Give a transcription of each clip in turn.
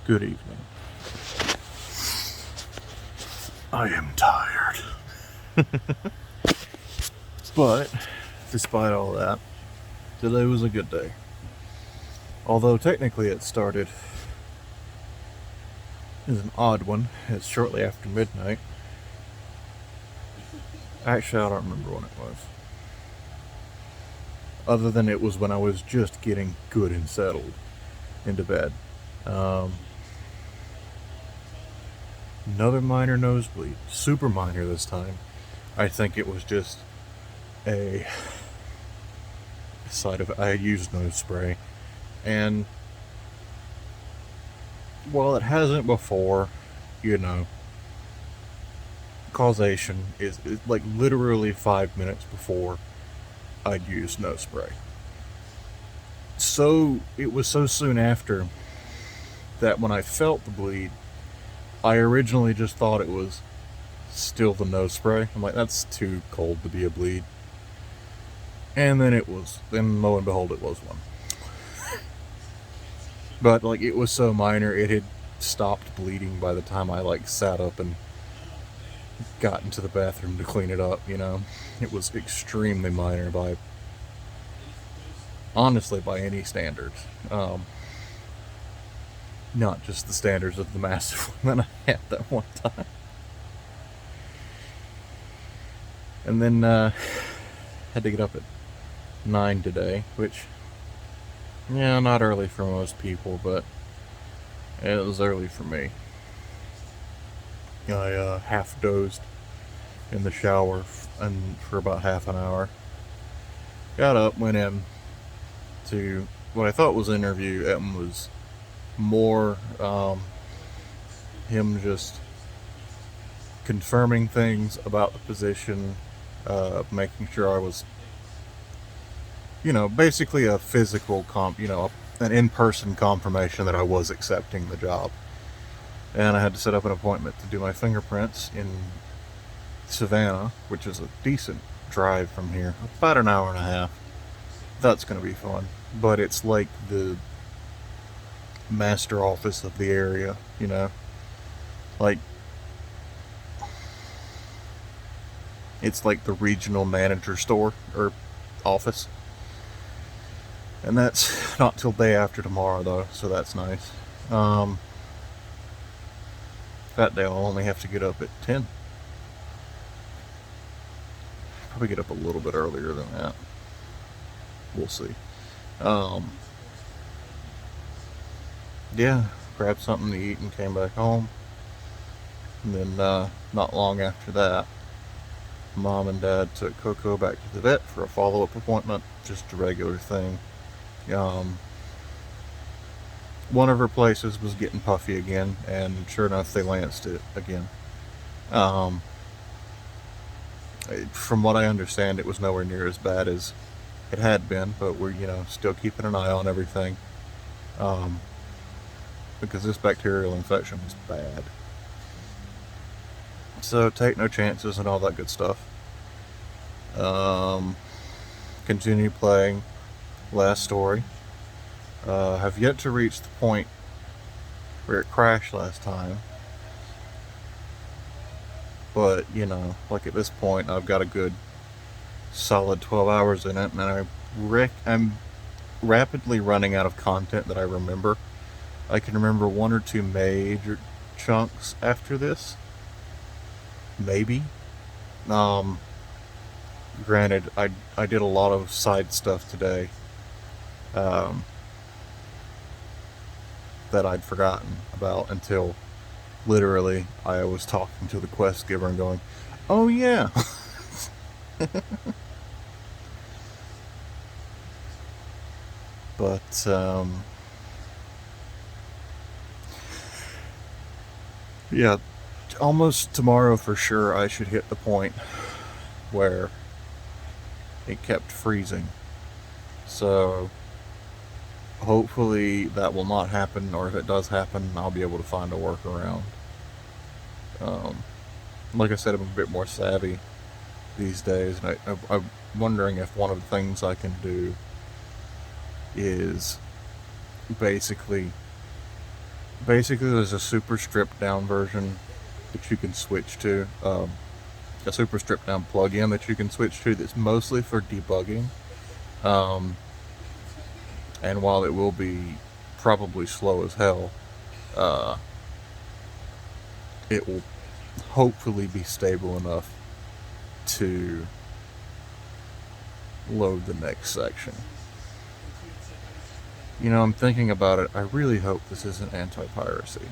Good evening. I am tired. But, despite all that, today was a good day. Although technically it started as an odd one. It's shortly after midnight. Actually, I don't remember when it was. Other than it was when I was just getting good and settled into bed. Another minor nosebleed. Super minor this time. I think it was just a side of I used nose spray. And while it hasn't before, causation is like literally 5 minutes before I'd used nose spray. So it was so soon after that when I felt the bleed, I originally just thought it was still the nose spray. I'm like, that's too cold to be a bleed. And then lo and behold, it was one. But like, it was so minor, it had stopped bleeding by the time I sat up and got into the bathroom to clean it up. It was extremely minor honestly by any standards. Not just the standards of the massive one that I had that one time. And then had to get up at 9 today, which, not early for most people, but it was early for me. I half dozed in the shower for about half an hour. Got up, went in to what I thought was an interview. It was more him just confirming things about the position, making sure I was, basically a physical an in-person confirmation that I was accepting the job. And I had to set up an appointment to do my fingerprints in Savannah, which is a decent drive from here, about an hour and a half. That's going to be fun. But it's like the master office of the area, like it's like the regional manager store or office. And that's not till day after tomorrow though, so that's nice. That day I'll only have to get up at 10. Probably get up a little bit earlier than that. We'll see. Yeah, grabbed something to eat and came back home. And then not long after that, Mom and Dad took Coco back to the vet for a follow-up appointment, just a regular thing. One of her places was getting puffy again, and sure enough, they lanced it again. From what I understand, it was nowhere near as bad as it had been, but we're, still keeping an eye on everything. Because this bacterial infection was bad. So take no chances and all that good stuff. Continue playing Last Story. Have yet to reach the point where it crashed last time. But, at this point, I've got a good solid 12 hours in it, and I'm rapidly running out of content that I remember. I can remember one or two major chunks after this. Maybe. Granted, I did a lot of side stuff today that I'd forgotten about until literally I was talking to the quest giver and going, oh yeah. But yeah, almost tomorrow for sure I should hit the point where it kept freezing. So hopefully that will not happen, or if it does happen, I'll be able to find a workaround. Like I said, I'm a bit more savvy these days, and I'm wondering if one of the things I can do is basically Basically, there's a super stripped down version that you can switch to. A super stripped down plugin that you can switch to that's mostly for debugging. Um, and while it will be probably slow as hell, uh, it will hopefully be stable enough to load the next section. You know, I'm thinking about it. I really hope this isn't anti-piracy.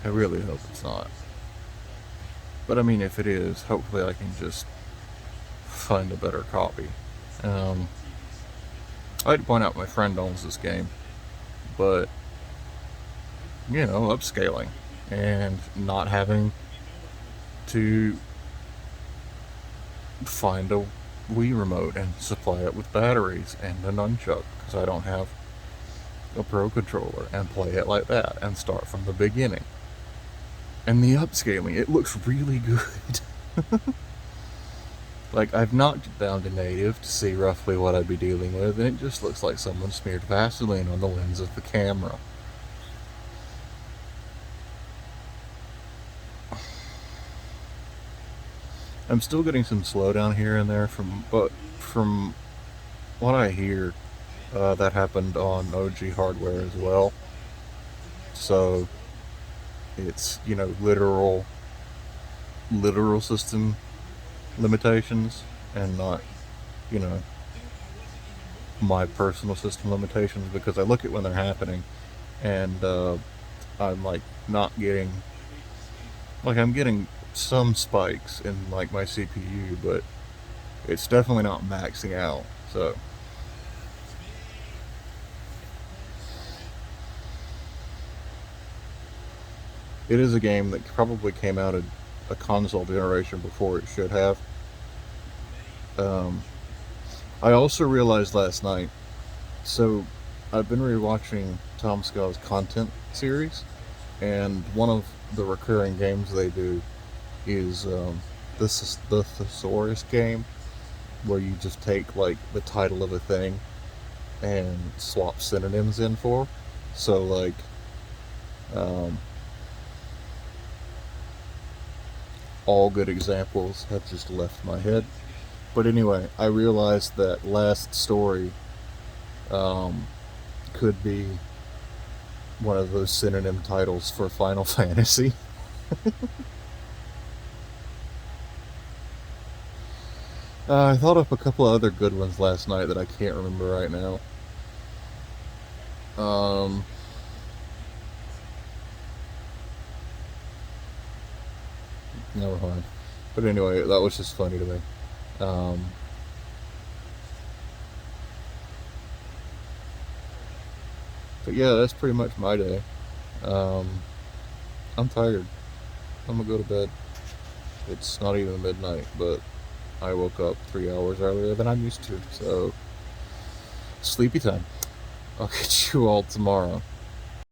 I really hope it's not. But I mean, if it is, hopefully I can just find a better copy. Um, I'd point out my friend owns this game, but you know, upscaling and not having to find a Wii remote and supply it with batteries and a nunchuck because I don't have a Pro controller and play it like that and start from the beginning. And the upscaling, it looks really good. Like, I've knocked it down to native to see roughly what I'd be dealing with, and it just looks like someone smeared Vaseline on the lens of the camera. I'm still getting some slowdown here and there but from what I hear, that happened on OG hardware as well. So it's, you know, literal system limitations and not, you know, my personal system limitations, because I look at when they're happening and I'm like not getting, like, I'm getting some spikes in like my CPU, but it's definitely not maxing out. So it is a game that probably came out a console generation before it should have. Um, I also realized last night, so I've been rewatching Tom Scott's content series, and one of the recurring games they do is this is the thesaurus game, where you just take like the title of a thing and swap synonyms in for. So like, um, all good examples have just left my head. But anyway, I realized that last story um, could be one of those synonym titles for Final Fantasy. I thought up a couple of other good ones last night that I can't remember right now. Um, Never mind. But anyway, that was just funny to me. Um, but yeah, that's pretty much my day. Um, I'm tired. I'm gonna go to bed. It's not even midnight, but I woke up 3 hours earlier than I'm used to. So, sleepy time. I'll catch you all tomorrow.